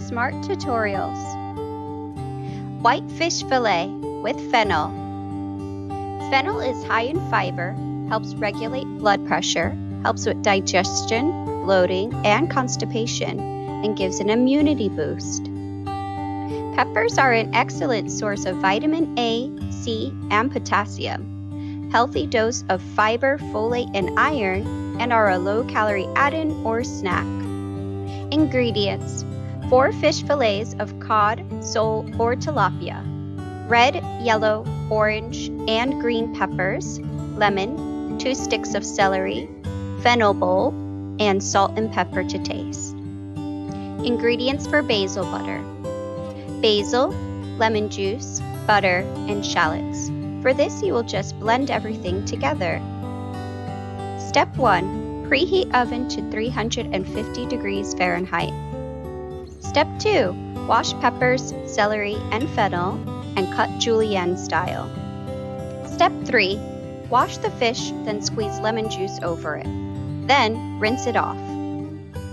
Smart Tutorials. White fish fillet with fennel. Fennel is high in fiber, helps regulate blood pressure, helps with digestion, bloating, and constipation, and gives an immunity boost. Peppers are an excellent source of vitamin A, C, and potassium, healthy dose of fiber, folate, and iron, and are a low-calorie add-in or snack. Ingredients: 4 fish fillets of cod, sole, or tilapia, red, yellow, orange, and green peppers, lemon, 2 sticks of celery, fennel bowl, and salt and pepper to taste. Ingredients for basil butter: basil, lemon juice, butter, and shallots. For this, you will just blend everything together. Step 1. Preheat oven to 350 degrees Fahrenheit. Step 2. Wash peppers, celery, and fennel and cut julienne style. Step 3. Wash the fish, then squeeze lemon juice over it. Then rinse it off.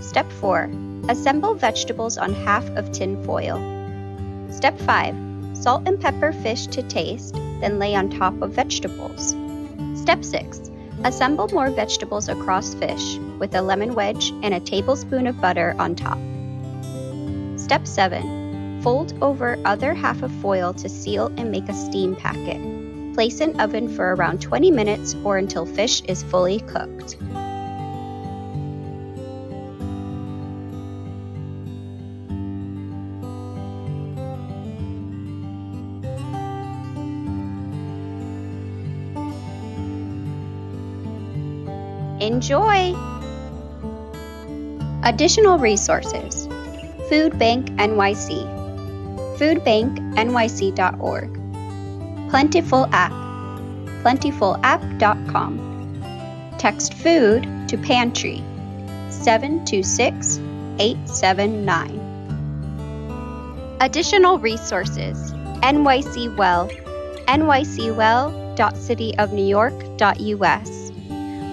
Step 4. Assemble vegetables on half of tin foil. Step 5. Salt and pepper fish to taste, then lay on top of vegetables. Step 6. Assemble more vegetables across fish with a lemon wedge and a tablespoon of butter on top. Step 7. Fold over other half of foil to seal and make a steam packet. Place in oven for around 20 minutes or until fish is fully cooked. Enjoy! Additional resources: Food Bank NYC, foodbanknyc.org, Plentiful App, plentifulapp.com, text food to pantry 726-879. Additional resources: NYC Well, nycwell.cityofnewyork.us,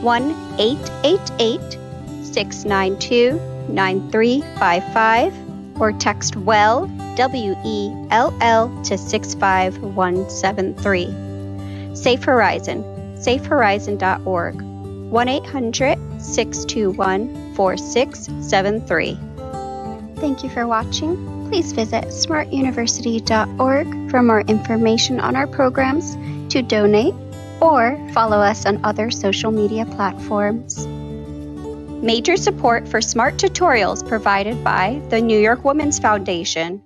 1-888-692-9355, or text WELL, WELL, to 65173. Safe Horizon, safehorizon.org, 1-800-621-4673. Thank you for watching. Please visit smartuniversity.org for more information on our programs, to donate, or follow us on other social media platforms. Major support for Smart Tutorials provided by the New York Women's Foundation.